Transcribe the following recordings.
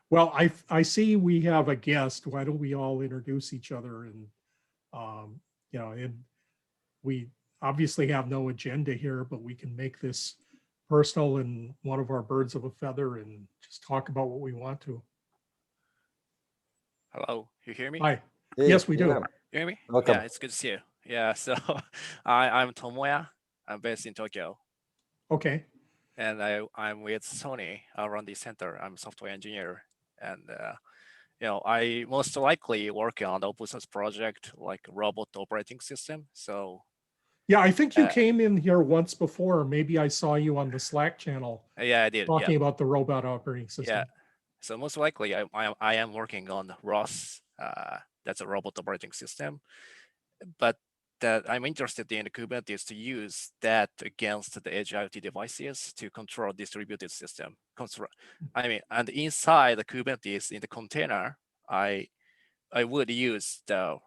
Well, I see we have a guest. Why don't we all introduce each other? And, and we obviously have no agenda here, but we can make this personal and one of our birds of a feather and just talk about what we want to. Hello, you hear me? Hi. Hey, Yes, we do. yeah, You hear me? Yeah, welcome. it's good to see you. Yeah, so I'm Tomoya. I'm based in Tokyo, Okay. and I'm with Sony around the center. I'm a software engineer, and I most likely work on the open source project like robot operating system. So Yeah, I think you uh, came in here once before. Maybe I saw you on the Slack channel yeah, I did. Yeah, talking about the robot operating yeah. system. So most likely I am working on ROS. That's a robot operating system, but that I'm interested in Kubernetes to use that against the edge IoT devices to control distributed system. And inside the Kubernetes in the container, I would use the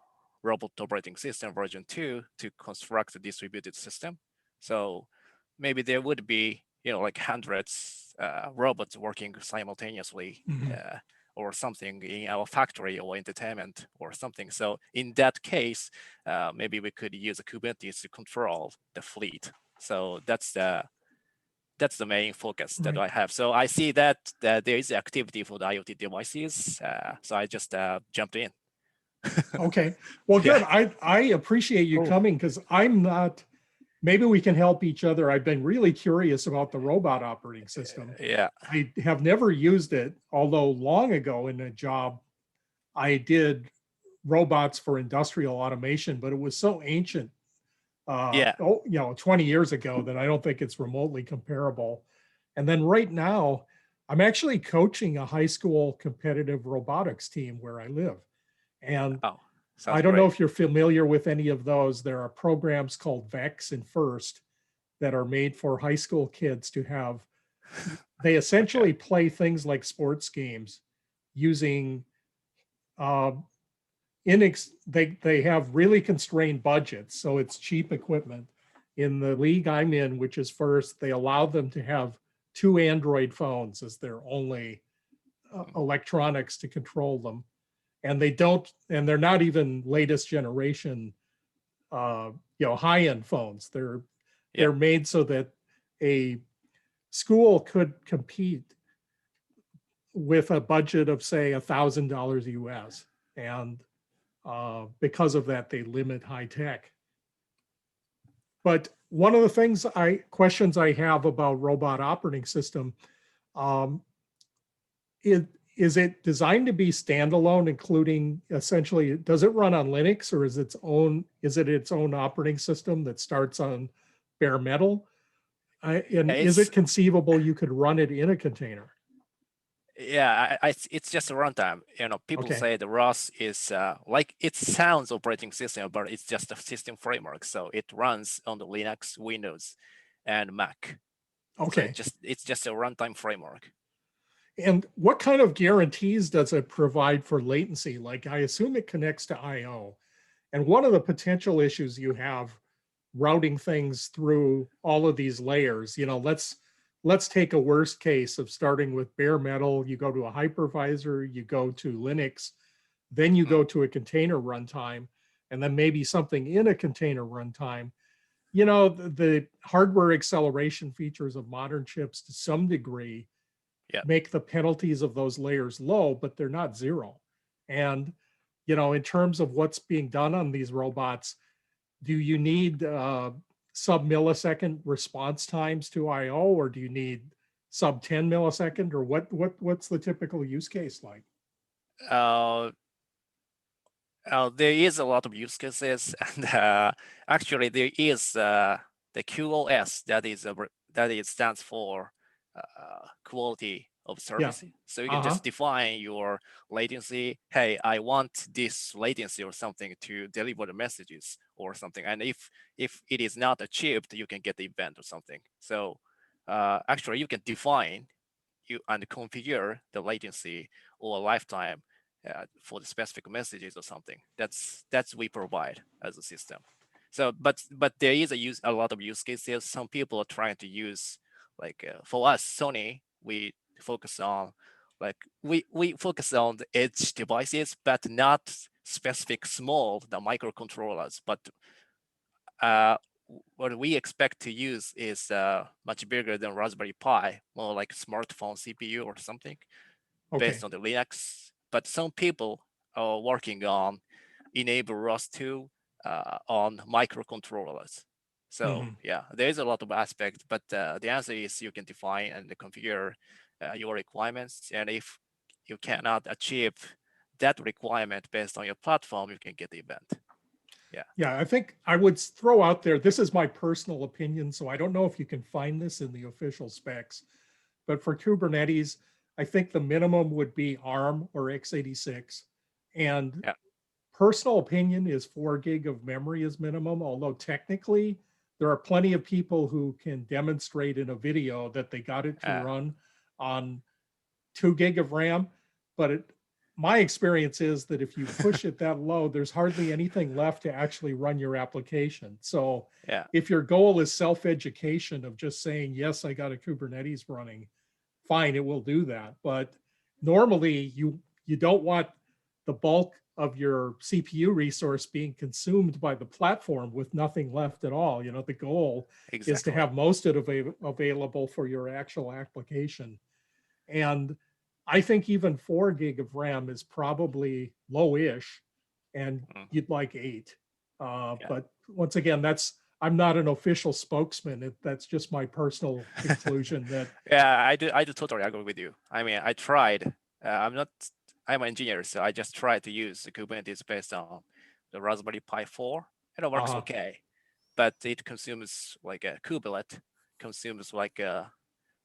robot operating system version 2 to construct the distributed system. So maybe there would be, like hundreds robots working simultaneously Mhm. or something in our factory or entertainment or something. So in that case, maybe we could use a Kubernetes to control the fleet. So that's the main focus that Right. I have. So I see that there is activity for the IoT devices. So I just jumped in. Okay. Well, Yeah. good. I appreciate you Cool. coming because I'm not, maybe we can help each other. I've been really curious about the robot operating system. Yeah. I have never used it, although long ago in a job, I did robots for industrial automation, but it was so ancient, Yeah. 20 years ago that I don't think it's remotely comparable. And then right now, I'm actually coaching a high school competitive robotics team where I live. And Oh, I sounds don't know great. if you're familiar with any of those. There are programs called VEX and FIRST that are made for high school kids to have. They Okay. essentially play things like sports games using uh, they have really constrained budgets, so it's cheap equipment. In the league I'm in, which is FIRST, they allow them to have two Android phones as their only electronics to control them, and they're not even latest generation high-end phones. Yeah. They're made so that a school could compete with a budget of say $1,000 US, and because of that they limit high tech. But one of the questions I have about robot operating system, um, is it designed to be standalone, including essentially, does it run on Linux, or is it its own operating system that starts on bare metal? And is It's it conceivable you could run it in a container? yeah, it's just a runtime. People Okay. say the ROS is like it sounds operating system, but it's just a system framework. So it runs on the Linux, Windows, and Mac. So Okay. it's just a runtime framework. And what kind of guarantees does it provide for latency? Like, I assume it connects to IO. And one of the potential issues you have routing things through all of these layers, let's take a worst case of starting with bare metal. You go to a hypervisor, you go to Linux, then you Mm. go to a container runtime, and then maybe something in a container runtime. The hardware acceleration features of modern chips to some degree Yeah. make the penalties of those layers low, but they're not zero. And, in terms of what's being done on these robots, do you need sub-millisecond response times to IO, or do you need sub 10 millisecond, or what's the typical use case like? Uh, there is a lot of use cases, and actually there is the QoS that it stands for quality of Yeah. service. So you can Uh-huh. just define your latency. Hey, I want this latency or something to deliver the messages or something. And if it is not achieved, you can get the event or something. So actually, you can define and configure the latency or lifetime for the specific messages or something. That's we provide as a system. So, but there is a lot of use cases. Some people are trying to use, like for us, Sony, we focus on like we focus on the edge devices, but not specific small the microcontrollers. But what we expect to use is much bigger than Raspberry Pi, more like smartphone CPU or something based Okay. on the Linux. But some people are working on enable ROS2 on microcontrollers. So Mhm. yeah, there is a lot of aspects, but the answer is you can define and configure your requirements. And if you cannot achieve that requirement based on your platform, you can get the event. Yeah. Yeah, I think I would throw out there, this is my personal opinion, so I don't know if you can find this in the official specs, but for Kubernetes, I think the minimum would be ARM or x86. And Yeah. personal opinion is 4 gig of memory is minimum, although technically there are plenty of people who can demonstrate in a video that they got it to run on 2 gig of RAM. But my experience is that if you push it that low, there's hardly anything left to actually run your application. So Yeah. if your goal is self-education of just saying, yes, I got a Kubernetes running, fine, it will do that. But normally you don't want the bulk of your CPU resource being consumed by the platform with nothing left at all. You know, the goal is to Exactly. have most of it available for your actual application. And I think even 4 gig of RAM is probably low-ish, and you'd like 8. Yeah. But once again, I'm not an official spokesman. That's just my personal conclusion that Yeah, I do totally agree with you. I mean, I tried. I'm an engineer, so I just tried to use the Kubernetes based on the Raspberry Pi 4, and it works okay. But it consumes like a kubelet consumes like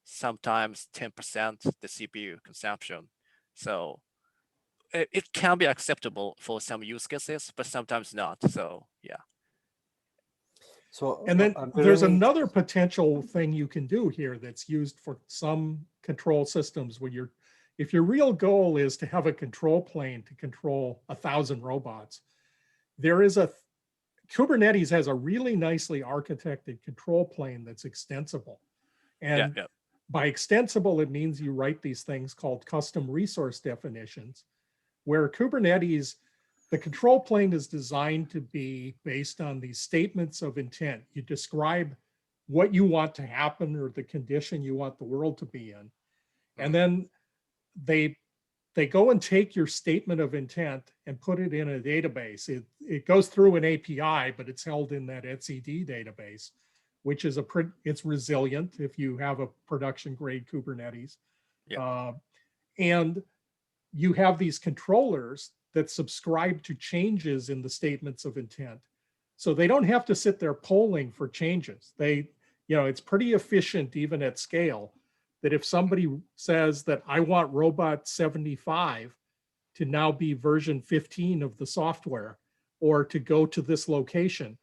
sometimes 10% the CPU consumption. So it can be acceptable for some use cases, but sometimes not. So yeah. So and then are there there's any? another potential thing you can do here that's used for some control systems when if your real goal is to have a control plane to control 1,000 robots, Kubernetes has a really nicely architected control plane that's extensible. Yeah, And yeah. by extensible, it means you write these things called custom resource definitions, where Kubernetes, the control plane is designed to be based on these statements of intent. You describe what you want to happen or the condition you want the world to be in. And then they go and take your statement of intent and put it in a database. It goes through an API, but it's held in that etcd database, which is it's resilient if you have a production grade Kubernetes. Yeah. And you have these controllers that subscribe to changes in the statements of intent. So they don't have to sit there polling for changes. It's pretty efficient even at scale, that if somebody says that I want robot 75 to now be version 15 of the software or to go to this location,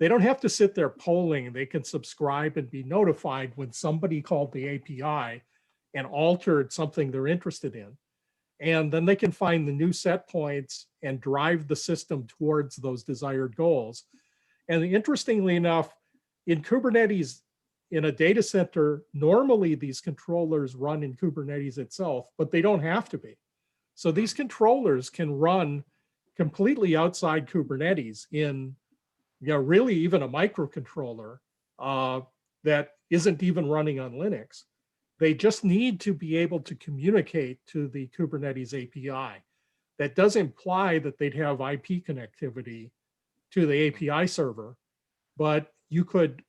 they don't have to sit there polling. They can subscribe and be notified when somebody called the API and altered something they're interested in. And then they can find the new set points and drive the system towards those desired goals. And interestingly enough, in Kubernetes, in a data center, normally these controllers run in Kubernetes itself, but they don't have to be. So these controllers can run completely outside Kubernetes in, really even a microcontroller that isn't even running on Linux. They just need to be able to communicate to the Kubernetes API. That does imply that they'd have IP connectivity to the API server, but you could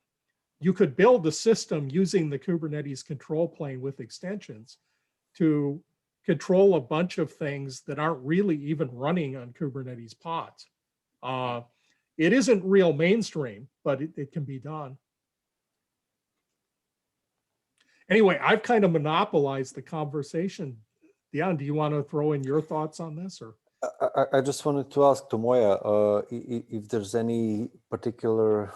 build the system using the Kubernetes control plane with extensions to control a bunch of things that aren't really even running on Kubernetes pods. It isn't real mainstream, but it can be done. Anyway, I've kind of monopolized the conversation. Dion, do you want to throw in your thoughts on this? Or I just wanted to ask Tomoya if there's any particular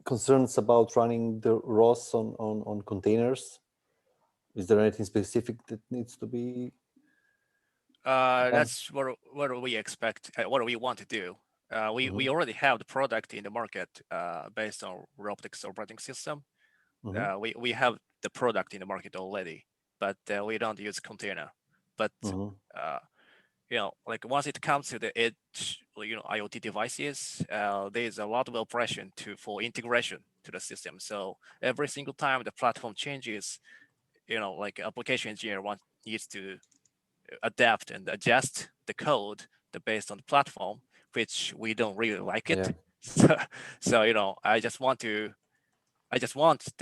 concerns about running the ROS on containers. Is there anything specific that needs to be? That's what we expect, what we want to do. We already have the product in the market based on robotics operating system. We have the product in the market already. but we don't use container. But Mhm. like once it comes to the edge, IoT devices, there's a lot of operation for integration to the system. So every single time the platform changes, like application engineer needs to adapt and adjust the code based on the platform, which we don't really like it. Yeah. So I just want the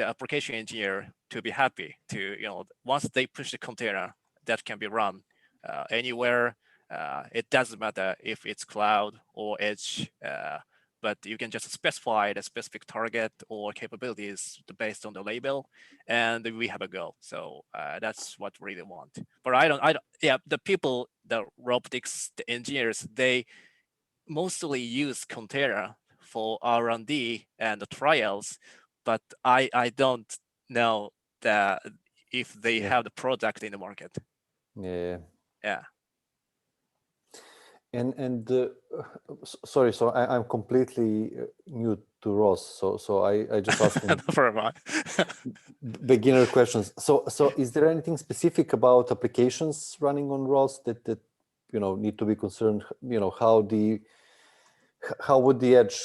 application engineer to be happy to, once they push the container that can be run anywhere. It doesn't matter if it's cloud or edge, but you can just specify the specific target or capabilities based on the label, and we have a go. So that's what we really want. But yeah, the robotics, the engineers, they mostly use container for R&D and the trials, but I don't know that if they Yeah. have the product in the market. Yeah. Yeah. And sorry, so I'm completely new to ROS, so I just asking Never mind. beginner questions. So is there anything specific about applications running on ROS that need to be concerned? How would the edge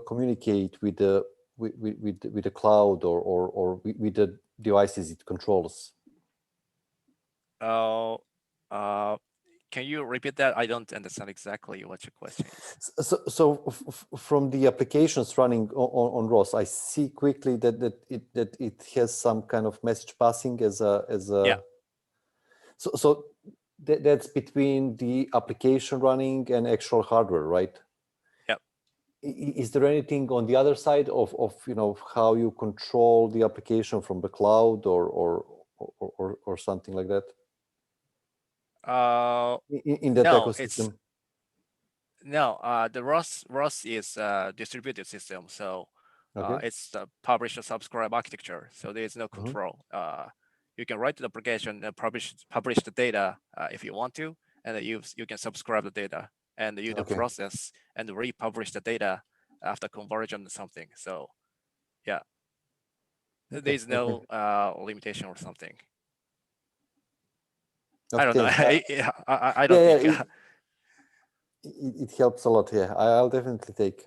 communicate with the cloud or with the devices it controls? Can you repeat that? I don't understand exactly what your question is. So from the applications running on ROS, I see quickly that it has some kind of message passing as a Yeah. So that's between the application running and actual hardware, right? Yep. Is there anything on the other side of how you control the application from the cloud or something like that in that No, ecosystem? the ROS is a distributed system, so Okay. it's the publish and subscribe architecture. So there is no Mhm. control. You can write the application and publish the data if you want to, and you can subscribe the data and you do Okay. process and republish the data after conversion or something. So yeah, Okay. there is no limitation or something. I Okay, don't know. thanks. I don't think. It helps a lot. Yeah, I'll definitely take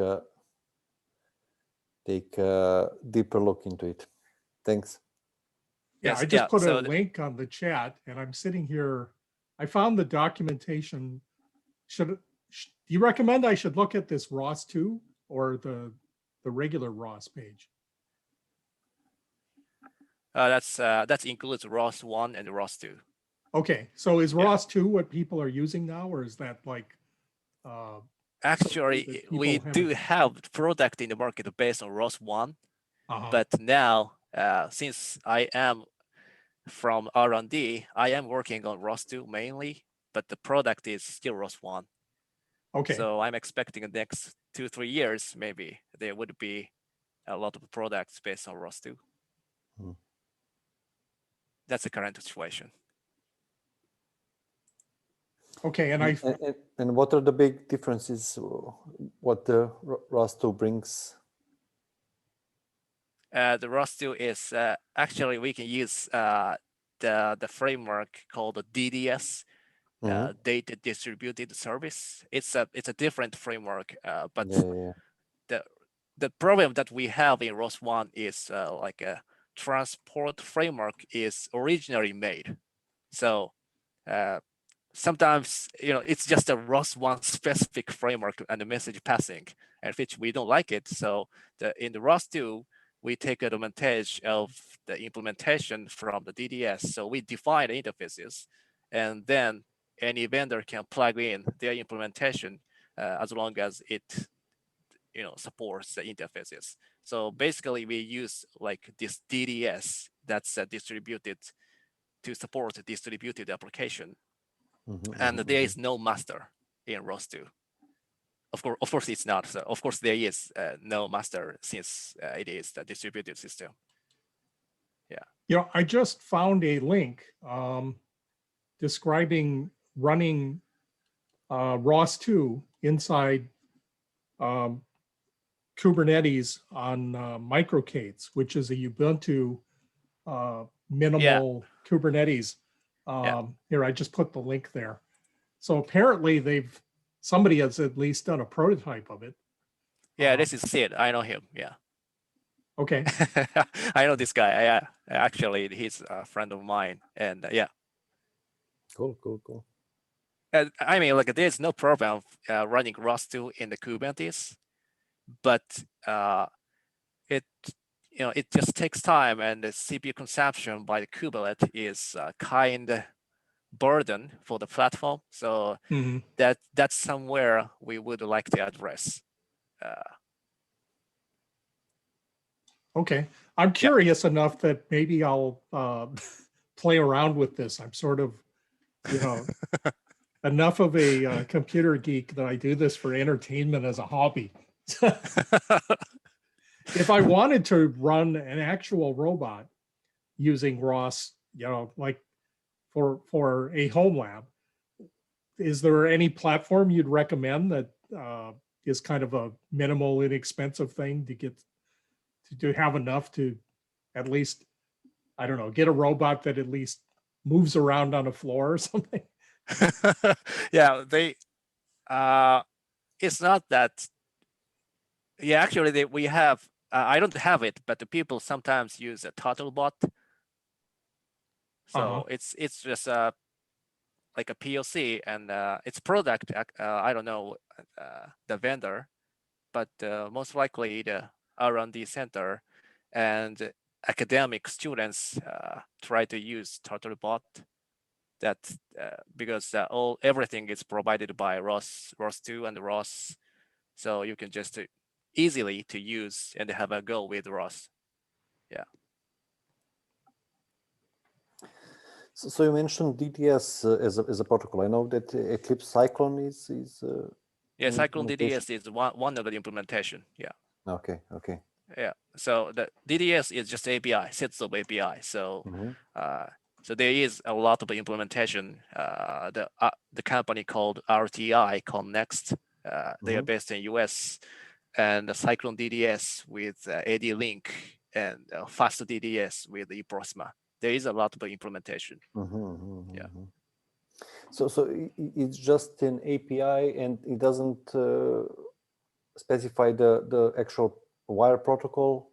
a deeper look into it. Thanks. Yeah, Yes, I just put a so link on the chat and I'm sitting here. I found the documentation. Do you recommend I should look at this ROS 2 or the regular ROS page? that includes ROS 1 and ROS 2. Okay, so is Yeah. ROS 2 what people are using now, or is that like Actually, we do have product in the market based on ROS 1, but now since I am from R&D, I am working on ROS 2 mainly, but the product is still ROS 1. Okay. So I'm expecting the next 2-3 years, maybe there would be a lot of products based on ROS 2. That's the current situation. Okay, and what are the big differences? What the ROS 2 brings? The ROS 2 is actually we can use the framework called the DDS, Data Distributed Service. It's a different framework, but the problem that we have in ROS 1 is like a transport framework is originally made. So sometimes it's just a ROS 1 specific framework and the message passing, and which we don't like it. So in the ROS 2, we take advantage of the implementation from the DDS. So we define the interfaces, and then any vendor can plug in their implementation as long as it supports the interfaces. So basically, we use like this DDS that's distributed to support a distributed application, and there is no master in ROS 2. Of course, it's not. So of course, there is no master since it is the distributed system. Yeah. I just found a link describing running ROS 2 inside Kubernetes on microK8s, which is a Ubuntu minimal Kubernetes. Yeah. Here, I just put the link there. So apparently somebody has at least done a prototype of it. Yeah, this is Sid. I know him. Yeah. Okay. I know this guy. Yeah, actually, he's a friend of mine. And yeah, Cool, cool, cool. I mean, like there's no problem running ROS2 in the Kubernetes, but it it just takes time, and the CPU consumption by the kubelet is kind burden for the platform. So Mhm. that's somewhere we would like to address. Okay. I'm curious enough that maybe I'll play around with this. I'm sort of, enough of a computer geek that I do this for entertainment as a hobby. If I wanted to run an actual robot using ROS, like for a home lab, is there any platform you'd recommend that is kind of a minimal, inexpensive thing to get to have enough to at least, I don't know, get a robot that at least moves around on a floor or something? Yeah, it's not that. Yeah, actually, we have. I don't have it, but the people sometimes use a TotalBot. So it's just like a POC, and it's product. I don't know the vendor, but most likely the R&D center and academic students try to use TotalBot. That because everything is provided by ROS2 and ROS, so you can just easily to use and have a go with ROS. Yeah. So you mentioned DDS as a protocol. I know that Eclipse Cyclone is Yeah, an Cyclone implementation. DDS is one of the implementation. Yeah. Okay, okay. Yeah. So the DDS is just API, sets of API. So so there is a lot of implementation. The company called RTI Connect. They are based in US, and the Cyclone DDS with AD-Link and Fast DDS with eProsma. There is a lot of implementation. Yeah. So it's just an API, and it doesn't specify the actual wire protocol.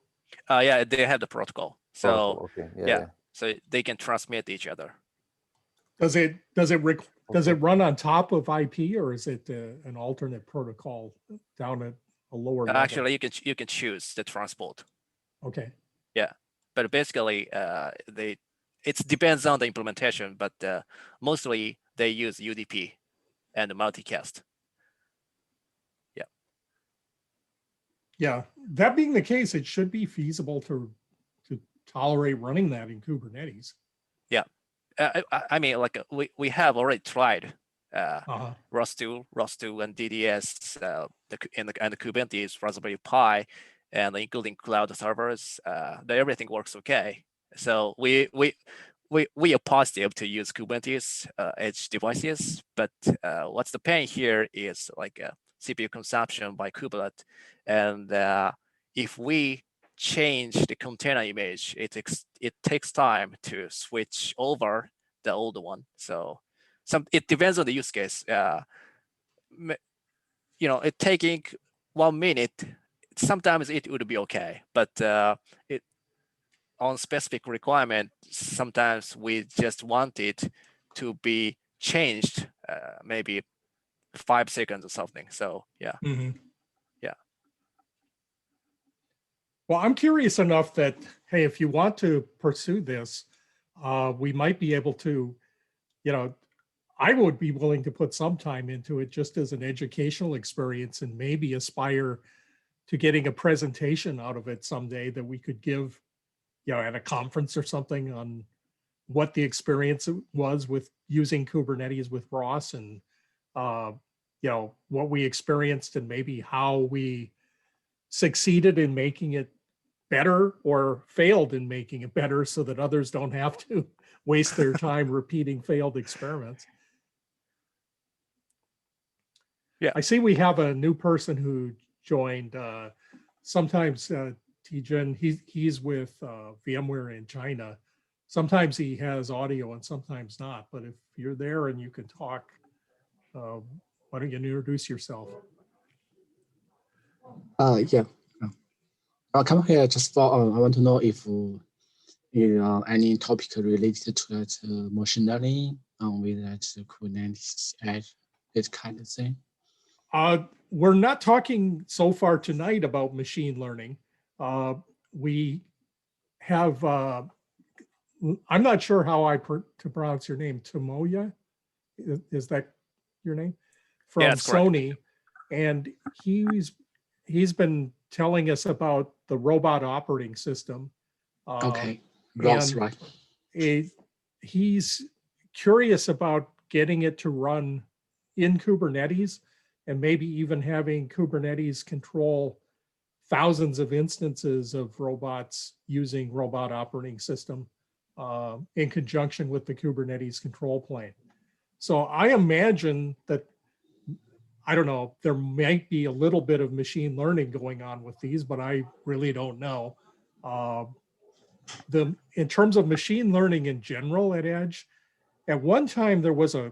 Yeah, they have the protocol. So Okay, yeah, so they can transmit each other. Does it run on top of IP, or is it an alternate protocol down at a lower level? Actually, you can choose the transport. Okay. Yeah, but basically, it depends on the implementation, but mostly they use UDP and multicast. Yeah. Yeah. That being the case, it should be feasible to tolerate running that in Kubernetes. Yeah. I mean, like we have already tried ROS2 and DDS and the Kubernetes Raspberry Pi, and including cloud servers. Everything works okay. So we are positive to use Kubernetes edge devices, but what's the pain here is like CPU consumption by kubelet, and if we change the container image, it takes time to switch over the old one. So it depends on the use case. It taking 1 minute, sometimes it would be okay, but it on specific requirement, sometimes we just want it to be changed, maybe 5 seconds or something. So yeah. Yeah. Well, I'm curious enough that, hey, if you want to pursue this, we might be able to, I would be willing to put some time into it just as an educational experience, and maybe aspire to getting a presentation out of it someday that we could give, at a conference or something, on what the experience was with using Kubernetes with ROS, and what we experienced, and maybe how we succeeded in making it better or failed in making it better, so that others don't have to waste their time repeating failed experiments. Yeah. I see we have a new person who joined. Sometimes Tijin. He's with VMware in China. Sometimes he has audio and sometimes not, but if you're there and you can talk, why don't you introduce yourself? Yeah. I'll come here just for, I want to know if any topic related to that machine learning with that Kubernetes Edge, this kind of thing. We're not talking so far tonight about machine learning. We have, I'm not sure how to pronounce your name, Tomoya? Is that your name? From that's correct. Sony. And he's been telling us about the robot operating system. Okay, that's and right. He's curious about getting it to run in Kubernetes and maybe even having Kubernetes control thousands of instances of robots using robot operating system in conjunction with the Kubernetes control plane. So I imagine that, I don't know, there might be a little bit of machine learning going on with these, but I really don't know. In terms of machine learning in general at Edge, at one time there was the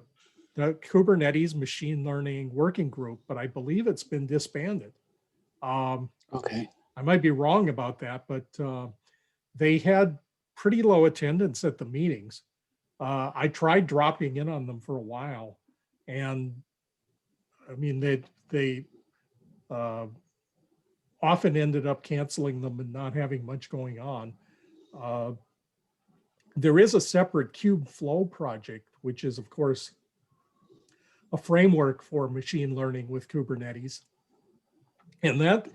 Kubernetes machine learning working group, but I believe it's been disbanded. Okay. I might be wrong about that, but they had pretty low attendance at the meetings. I tried dropping in on them for a while, and I mean, they often ended up canceling them and not having much going on. There is a separate Kubeflow project, which is, of course, a framework for machine learning with Kubernetes. And that,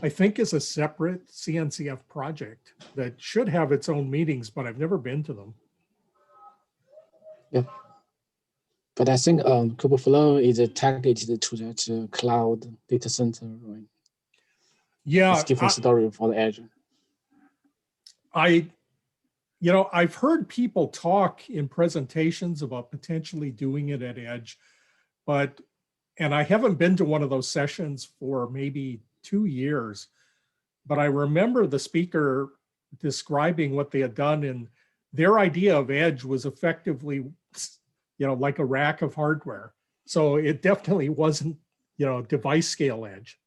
I think, is a separate CNCF project that should have its own meetings, but I've never been to them. Yeah. But I think Kubeflow is targeted to that cloud data center, right? Yeah. It's a different story for the Edge. I've heard people talk in presentations about potentially doing it at Edge, and I haven't been to one of those sessions for maybe 2 years, but I remember the speaker describing what they had done, and their idea of Edge was effectively, like a rack of hardware. So it definitely wasn't, device scale Edge.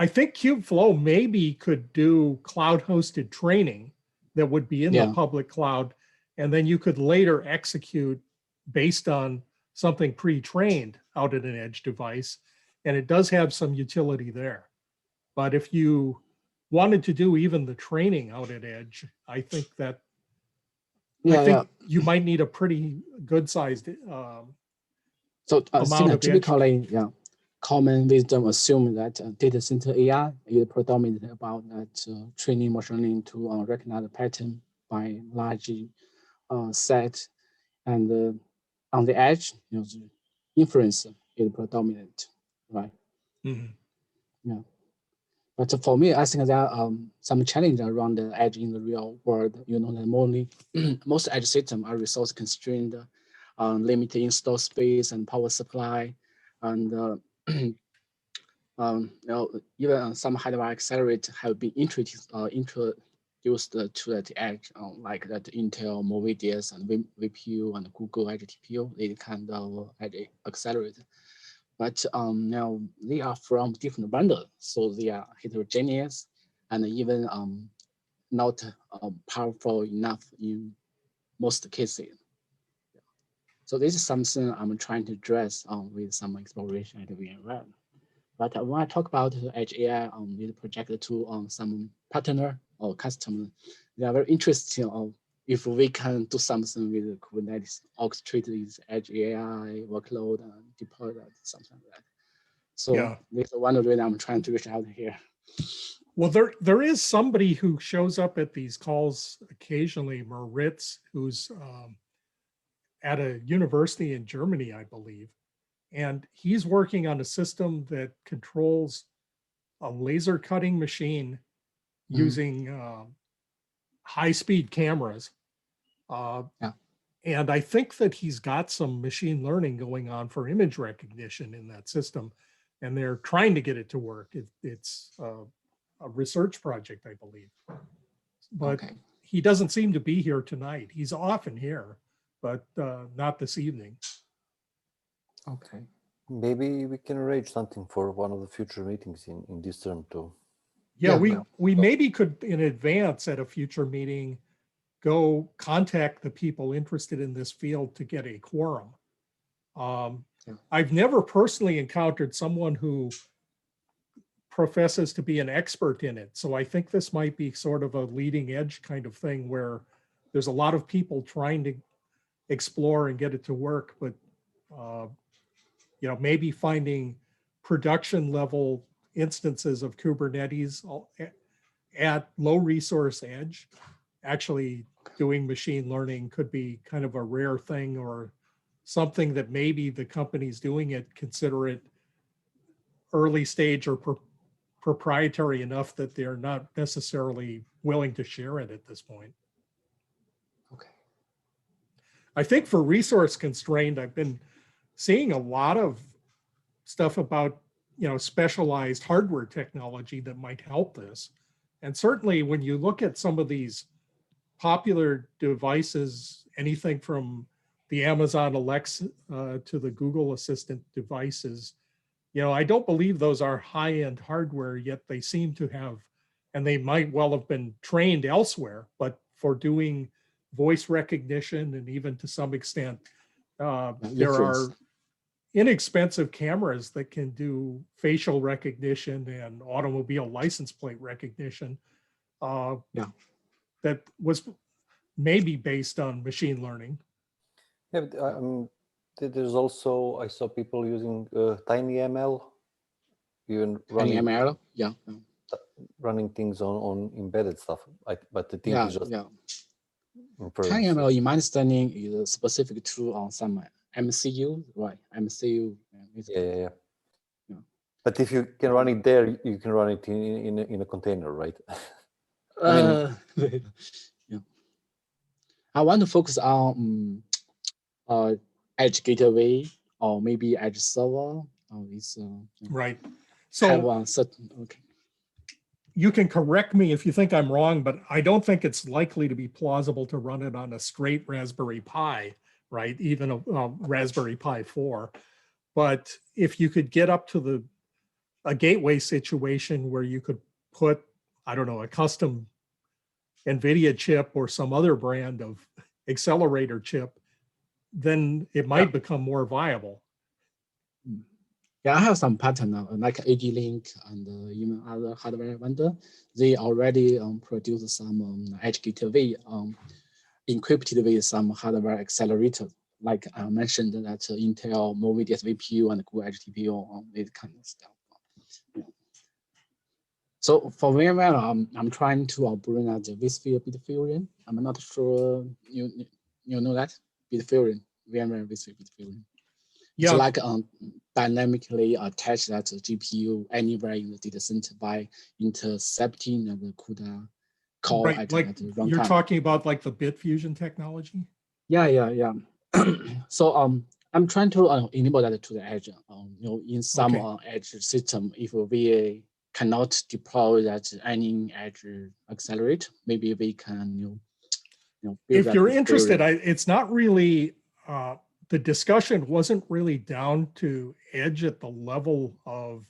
I think Kubeflow maybe could do cloud hosted training that would be in the public cloud. And then you could later execute based on something pre-trained out at an edge device. And it does have some utility there. But if you wanted to do even the training out at edge, I think that you might need a pretty good sized so amount of typically, common wisdom assume that data center AI is predominant about that training machine learning to recognize the pattern by large set, and on the edge, the inference is predominant, right? Mm-hmm. Yeah. But for me, I think there are some challenges around the edge in the real world. That most edge systems are resource constrained, limited install space and power supply, and even some hardware accelerator have been introduced to the edge, like that Intel Movidius and VPU and Google Edge TPU, they kind of edge accelerator. But now they are from different vendors, so they are heterogeneous and even not powerful enough in most cases. So this is something I'm trying to address with some exploration at VMware. But when I talk about Edge AI with project to some partner or customer, they are very interested if we can do something with Kubernetes, orchestrate this Edge AI workload and deploy that, something like that. So this is one reason I'm trying to reach out here. Well, there is somebody who shows up at these calls occasionally, Moritz, who's at a university in Germany, I believe. And he's working on a system that controls a laser cutting machine using high-speed cameras. And I think that he's got some machine learning going on for image recognition in that system. And they're trying to get it to work. It's a research project, I believe. But Okay. he doesn't seem to be here tonight. He's often here, but not this evening. Okay. Maybe we can arrange something for one of the future meetings in this term too. Yeah, Yeah. we maybe could in advance at a future meeting go contact the people interested in this field to get a quorum. Yeah. I've never personally encountered someone who professes to be an expert in it. So I think this might be sort of a leading edge kind of thing where there's a lot of people trying to explore and get it to work, but maybe finding production level instances of Kubernetes at low resource edge, actually doing machine learning could be kind of a rare thing, or something that maybe the companies doing it consider it early stage or proprietary enough that they're not necessarily willing to share it at this point. Okay. I think for resource constrained, I've been seeing a lot of stuff about, specialized hardware technology that might help this. And certainly when you look at some of these popular devices, anything from the Amazon Alexa to the Google Assistant devices, I don't believe those are high-end hardware, yet they seem to have, and they might well have been trained elsewhere, but for doing voice recognition and even to some extent, there are inexpensive cameras that can do facial recognition and automobile license plate recognition. That was maybe based on machine learning. Yeah, but, there's also, I saw people using TinyML, even running ML, yeah. running things on embedded stuff. But the thing Yeah, is just yeah. inference. TinyML, in my understanding, is a specific tool on some MCU, right? MCU. Yeah. But if you can run it there, you can run it in a container, right? I mean, yeah. I want to focus on edge gateway or maybe edge server. Right. Have So a certain, okay. you can correct me if you think I'm wrong, but I don't think it's likely to be plausible to run it on a straight Raspberry Pi, right? Even a Raspberry Pi 4. But if you could get up to a gateway situation where you could put, I don't know, a custom NVIDIA chip or some other brand of accelerator chip, then it might become more viable. Yeah, I have some partner like AD-Link and even other hardware vendor. They already produce some edge gateway encrypted with some hardware accelerator. Like I mentioned that Intel MoVDS VPU and Google Edge TPU, this kind of stuff. Yeah. So for VMware, I'm trying to bring out the vSphere Bitfusion. I'm not sure you know that Bitfusion, VMware vSphere Bitfusion. Yeah. It's like dynamically attach that GPU anywhere in the data center by intercepting the CUDA call Right, at like runtime. you're talking about like the Bitfusion technology? Yeah. So I'm trying to enable that to the edge. In some edge system, if we cannot deploy that any edge accelerator, maybe we can build if that you're interested, theory. it's not really, the discussion wasn't really down to edge at the level of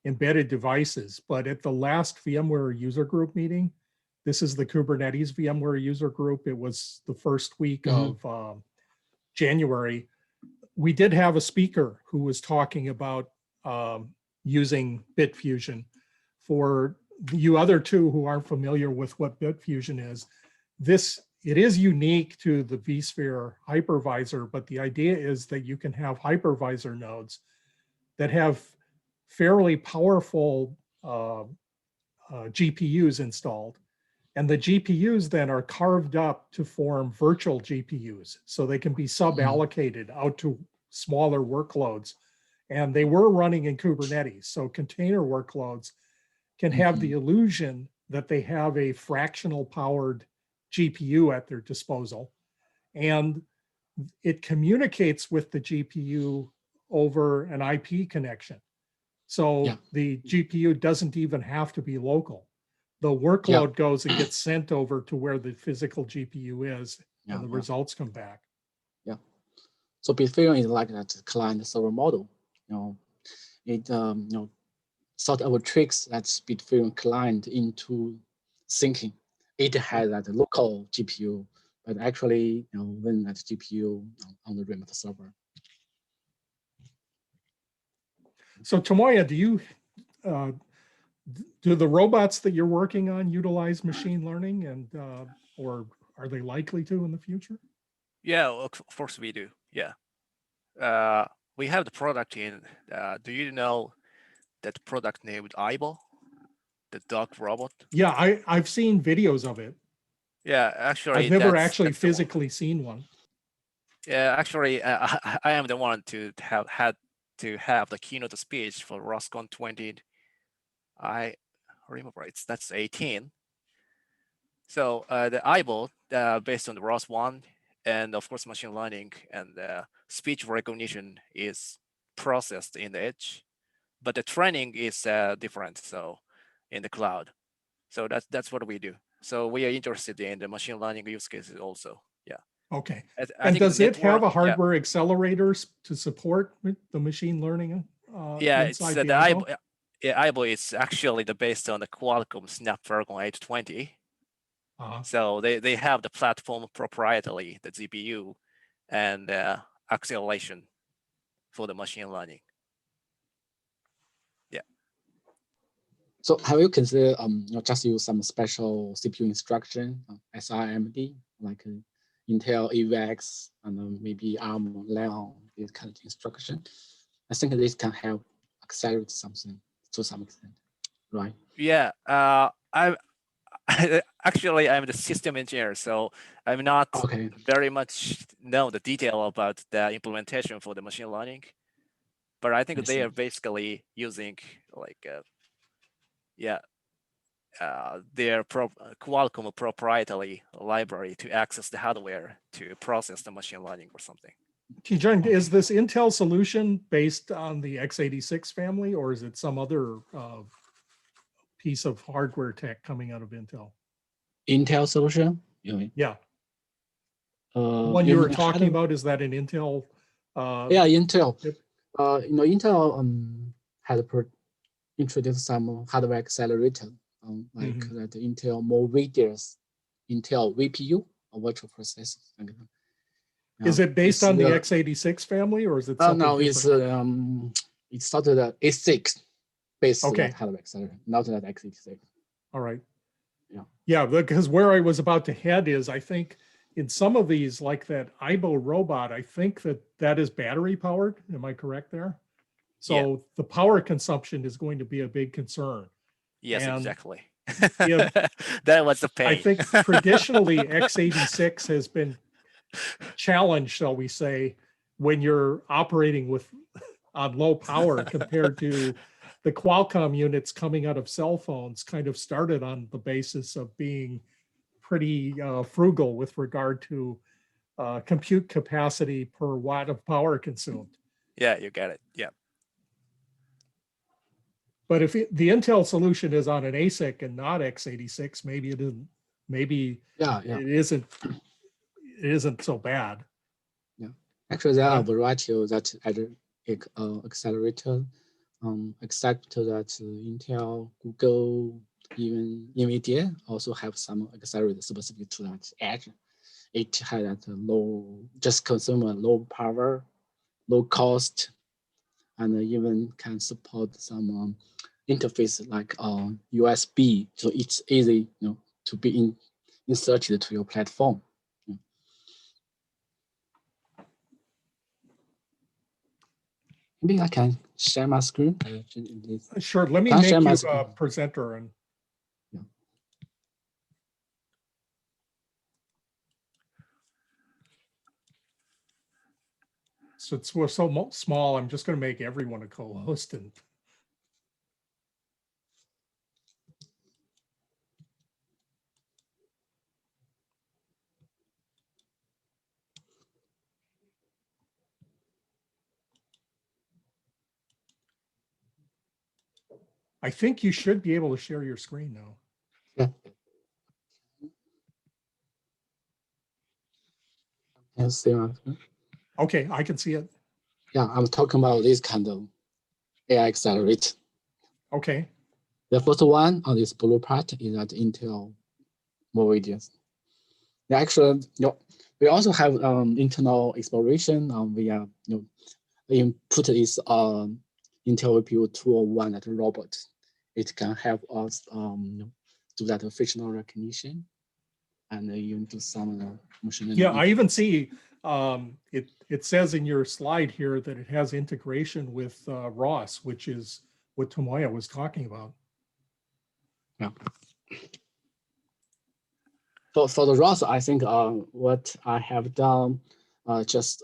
embedded devices, but at the last VMware user group meeting, this is the Kubernetes VMware user group. It was the first week of January. We did have a speaker who was talking about using Bitfusion. For you other two who aren't familiar with what Bitfusion is, it is unique to the vSphere hypervisor, but the idea is that you can have hypervisor nodes that have fairly powerful GPUs installed. And the GPUs then are carved up to form virtual GPUs. So they can be sub-allocated out to smaller workloads. And they were running in Kubernetes. So container workloads can have the illusion that they have a fractional powered GPU at their disposal. And it communicates with the GPU over an IP connection. So Yeah. the GPU doesn't even have to be local. The workload goes and gets sent over to where the physical GPU is, and the results come back. Yeah. So Bitfury is like that client server model. It sort of tricks that Bitfury client into thinking it has that local GPU, but actually run that GPU on the remote server. So Tomoya, do the robots that you're working on utilize machine learning, and or are they likely to in the future? Yeah, of course we do. Yeah. We have the product in, do you know that product named Aibo, the dog robot? Yeah, I've seen videos of it. Yeah, actually, I've never that's actually the one. physically seen one. Yeah, actually, I am the one to have had to have the keynote speech for ROSCON 20. I remember that's 18. So the Aibo, based on the ROS1, and of course machine learning and speech recognition is processed in the edge, but the training is different. So in the cloud. So that's what we do. So we are interested in the machine learning use cases also. Yeah. Okay. I And think does the it have a network- hardware accelerator to support the machine learning Yeah, it's inside the the Aibo? Aibo. Yeah, Aibo is actually based on the Qualcomm Snapdragon 820. So they have the platform proprietary, the GPU, and acceleration for the machine learning. Yeah. So have you considered just use some special CPU instruction, SRAMD, like Intel AVX and maybe ARM Leon, this kind of instruction? I think this can help accelerate something to some extent, right? Yeah. Actually, I'm the system engineer, so I'm not very much know the detail about the implementation for the machine learning. But I think they are basically using like, their Qualcomm proprietary library to access the hardware to process the machine learning or something. Tijan, is this Intel solution based on the x86 family, or is it some other piece of hardware tech coming out of Intel? Intel solution? Yeah. The one you were talking about, is that an Intel? Yeah, Intel. Intel had introduced some hardware accelerator, like that Intel Movidius, Intel VPU, or virtual processor. Is it based on the x86 family, or is it something different? It started at A6 based okay. hardware accelerator, not that x86. All right. Yeah. Yeah, because where I was about to head is, I think in some of these, like that Aibo robot, I think that is battery powered. Am I correct there? So the power consumption is going to be a big concern. Yes, and exactly. That was the pain. I think traditionally x86 has been challenged, shall we say, when you're operating on low power compared to the Qualcomm units coming out of cell phones kind of started on the basis of being pretty frugal with regard to compute capacity per watt of power consumed. Yeah, you get it. Yeah. But if the Intel solution is on an ASIC and not x86, maybe it isn't. Maybe it isn't so bad. Yeah, actually, there are a variety of that accelerator, except that Intel, Google, even NVIDIA also have some accelerator specific to that edge. It has that low, just consume a low power, low cost, and even can support some interface like USB, so it's easy, to be inserted to your platform. Maybe I can share my screen. Sure. Let me make you a presenter. And so we're so small, I'm just going to make everyone a co-host. And I think you should be able to share your screen now. Yeah. Can see my screen? Okay, I can see it. Yeah, I'm talking about this kind of AI accelerator. Okay. The first one on this blue part is that Intel Movidius. Actually, we also have internal exploration. We are, input is Intel VPU 201 at robot. It can help us do that facial recognition and even do some machine learning. Yeah, I even see it says in your slide here that it has integration with ROS, which is what Tomoya was talking about. Yeah. For the ROS, I think what I have done, just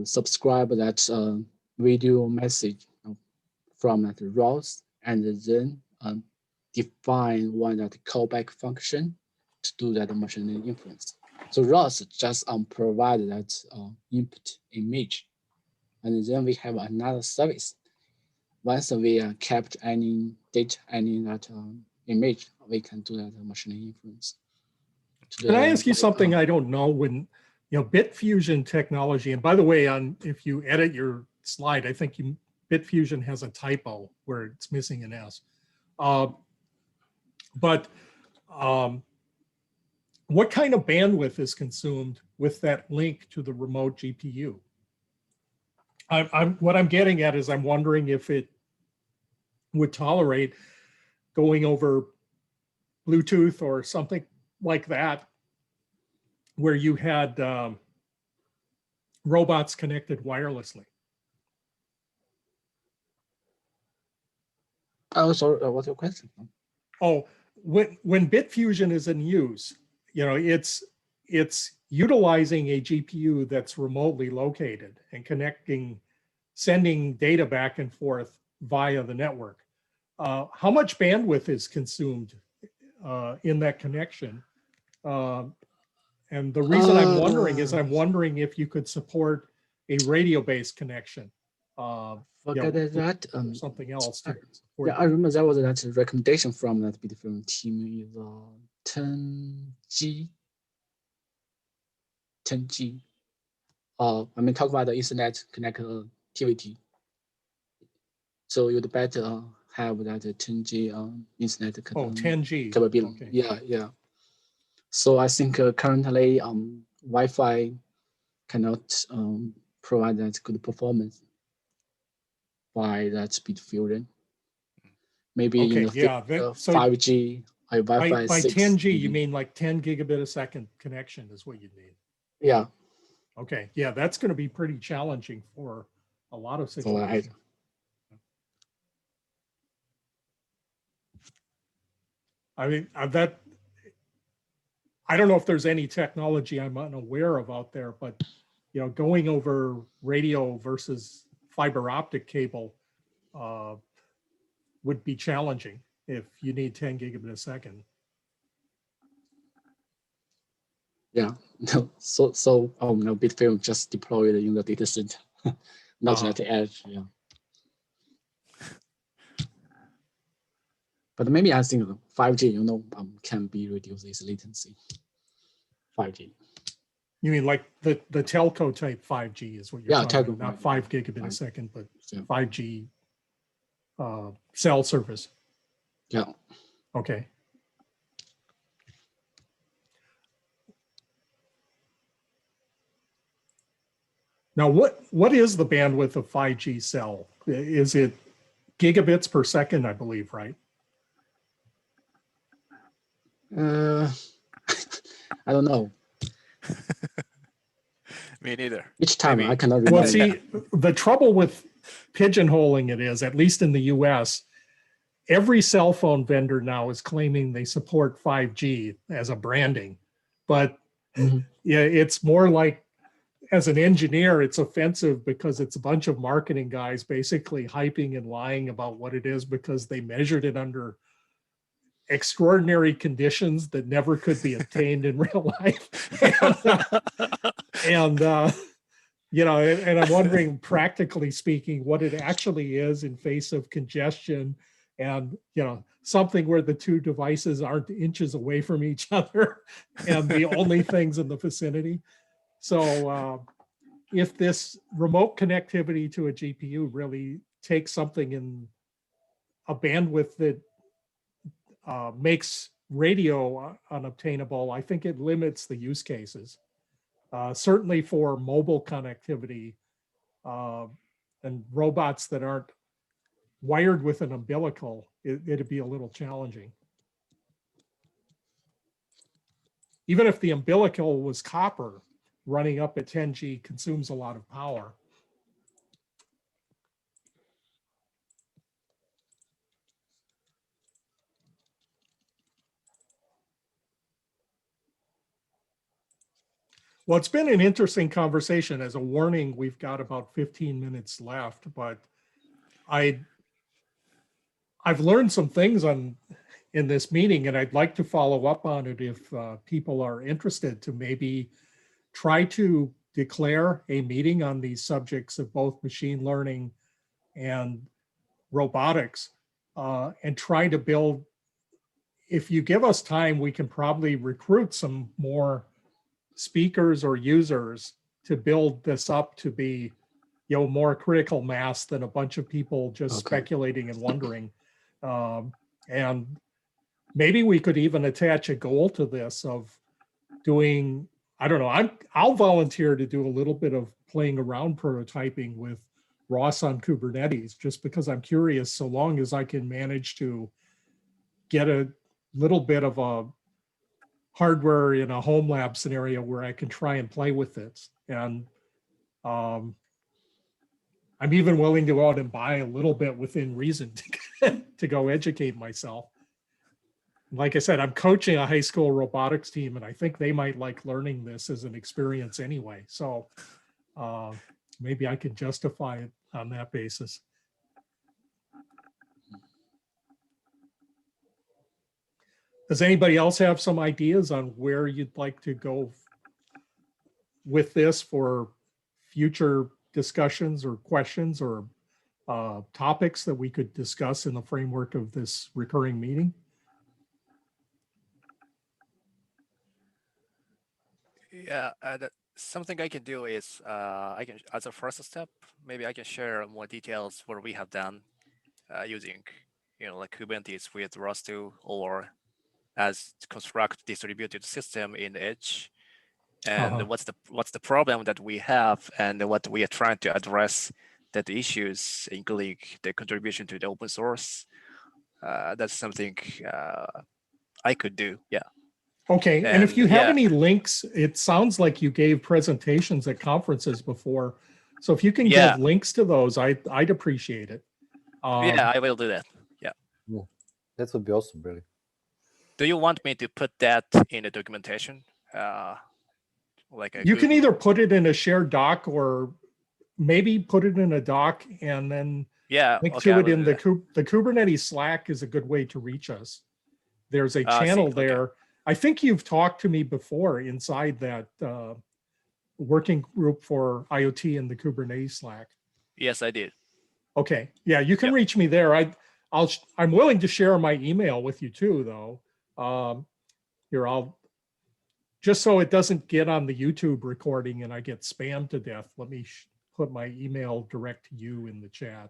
subscribe that video message from that ROS, and then define one that callback function to do that machine learning inference. So ROS just provide that input image, and then we have another service. Once we kept any data, any that image, we can do that machine learning inference. Can I ask you something I don't know? When BitFusion technology, and by the way, if you edit your slide, I think BitFusion has a typo where it's missing an S. But what kind of bandwidth is consumed with that link to the remote GPU? What I'm getting at is I'm wondering if it would tolerate going over Bluetooth or something like that, where you had robots connected wirelessly. Oh, sorry, what's your question? Oh, when BitFusion is in use, it's utilizing a GPU that's remotely located and sending data back and forth via the network. How much bandwidth is consumed in that connection? And the reason I'm wondering is I'm wondering if you could support a radio-based connection. Forget that. Something else. Yeah, I remember there was that recommendation from that BitFusion team is 10G. 10G. Talk about the Ethernet connectivity. So you'd better have that 10G Ethernet 10G capability. Okay. Yeah. So I think currently Wi-Fi cannot provide that good performance by that BitFusion. Maybe in the 5G, Wi-Fi by 6. 10G, you mean like 10 gigabit a second connection is what you need? Yeah. Okay. Yeah, that's going to be pretty challenging for a lot of situations. I mean, I don't know if there's any technology I'm unaware of out there, but going over radio versus fiber optic cable would be challenging if you need 10 gigabit a second. Yeah. So BitFusion just deployed in the data center, not at the edge. Yeah. But maybe I think 5G, can be reduced its latency. 5G. You mean like the telco type 5G is what you're talking about, not 5 gigabit a second, but 5G cell service. Yeah. Okay. Now, what is the bandwidth of 5G cell? Is it gigabits per second, I believe, right? I don't know. Me neither. Each time Maybe. I cannot remember. Well, see, the trouble with pigeonholing it is, at least in the US, every cell phone vendor now is claiming they support 5G as a branding. But yeah, it's more like, as an engineer, it's offensive because it's a bunch of marketing guys basically hyping and lying about what it is because they measured it under extraordinary conditions that never could be obtained in real life. you know, and I'm wondering, practically speaking, what it actually is in face of congestion and, you know, something where the two devices aren't inches away from each other and the only things in the vicinity. So if this remote connectivity to a GPU really takes something in a bandwidth that makes radio unobtainable, I think it limits the use cases. Certainly for mobile connectivity and robots that aren't wired with an umbilical, it'd be a little challenging. Even if the umbilical was copper, running up at 10G consumes a lot of power. Well, it's been an interesting conversation. As a warning, we've got about 15 minutes left, but I've learned some things in this meeting, and I'd like to follow up on it if people are interested, to maybe try to declare a meeting on these subjects of both machine learning and robotics, and try to build. If you give us time, we can probably recruit some more speakers or users to build this up to be, you know, more critical mass than a bunch of people just speculating and wondering. And maybe we could even attach a goal to this of doing, I don't know, I'll volunteer to do a little bit of playing around prototyping with Ross on Kubernetes, just because I'm curious, so long as I can manage to get a little bit of a hardware in a home lab scenario where I can try and play with it. And I'm even willing to go out and buy a little bit within reason to go educate myself. Like I said, I'm coaching a high school robotics team, and I think they might like learning this as an experience anyway. So maybe I can justify it on that basis. Does anybody else have some ideas on where you'd like to go with this for future discussions or questions or topics that we could discuss in the framework of this recurring meeting? Yeah, something I can do is I can, as a first step, maybe I can share more details what we have done using, you know, like Kubernetes with ROS2, or as construct distributed system in Edge, and what's the problem that we have and what we are trying to address, that issues, including the contribution to the open source. That's something I could do. Yeah. Okay, and if you have any links, it sounds like you gave presentations at conferences before. So if you can give links to those, I'd appreciate it. Yeah, I will do that. Yeah. That would be awesome, really. Do you want me to put that in the documentation? Like you can either put it in a shared doc or maybe put it in a doc and then link to it in the Kubernetes Slack is a good way to reach us. There's a channel there. Okay. I think you've talked to me before inside that working group for IoT in the Kubernetes Slack. Yes, I did. Okay. Yeah, you can reach me there. I'm willing to share my email with you too, though. Here, I'll just so it doesn't get on the YouTube recording and I get spammed to death. Let me put my email direct to you in the chat.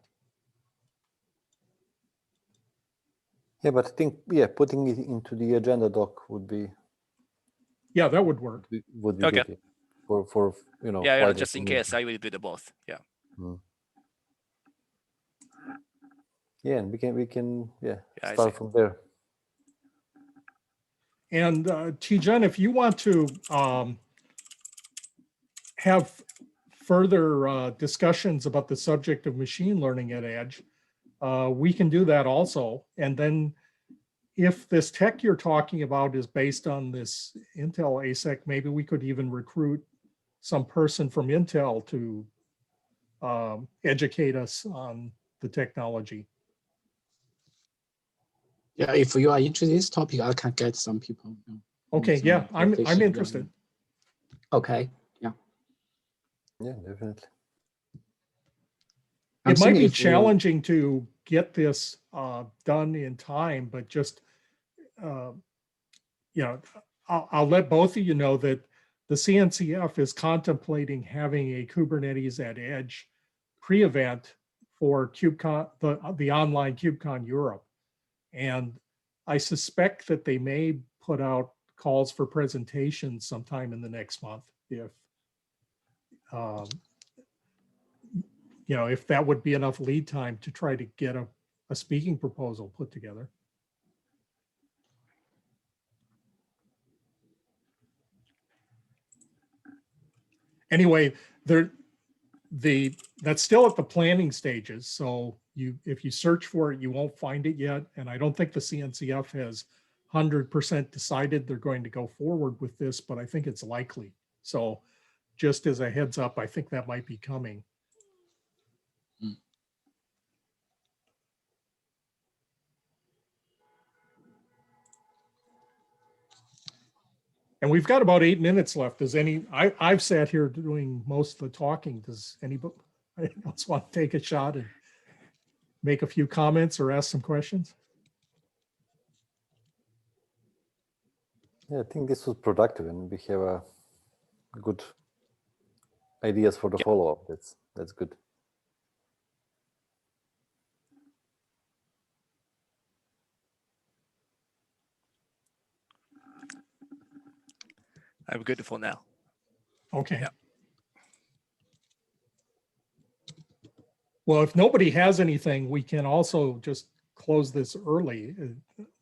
Yeah, but I think putting it into the agenda doc would be. Yeah, that would work. Would be okay. Good for you know. Yeah, just in case I will do the both. Yeah. Yeah, and we can start from there. And Tijan, if you want to have further discussions about the subject of machine learning at Edge, we can do that also. And then if this tech you're talking about is based on this Intel ASIC, maybe we could even recruit some person from Intel to educate us on the technology. Yeah, if you are interested in this topic, I can get some people. Okay, yeah, I'm interested. Okay, yeah. Yeah, definitely. It might be if we- challenging to get this done in time, but just, you know, I'll let both of you know that the CNCF is contemplating having a Kubernetes at Edge pre-event for KubeCon, the online KubeCon Europe. And I suspect that they may put out calls for presentations sometime in the next month if, you know, if that would be enough lead time to try to get a speaking proposal put together. Anyway, that's still at the planning stages. So if you search for it, you won't find it yet. And I don't think the CNCF has 100% decided they're going to go forward with this, but I think it's likely. So just as a heads up, I think that might be coming. And we've got about 8 minutes left. Does I've sat here doing most of the talking. Does anybody else want to take a shot and make a few comments or ask some questions? Yeah, I think this was productive, and we have good ideas for the follow-up. That's good. I'm good for now. Okay. Yeah. Well, if nobody has anything, we can also just close this early.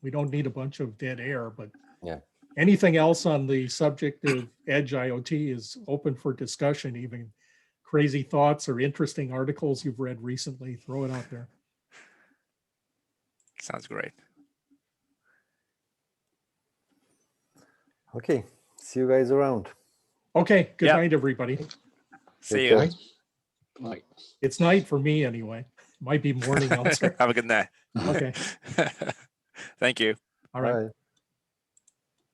We don't need a bunch of dead air, but Yeah. anything else on the subject of Edge IoT is open for discussion. Even crazy thoughts or interesting articles you've read recently, throw it out there. Sounds great. Okay, see you guys around. Okay, good Yeah. night, everybody. See Take you. care. Right. It's night for me anyway. Might be morning elsewhere. Have a good night. Okay, Thank you. all right. Bye.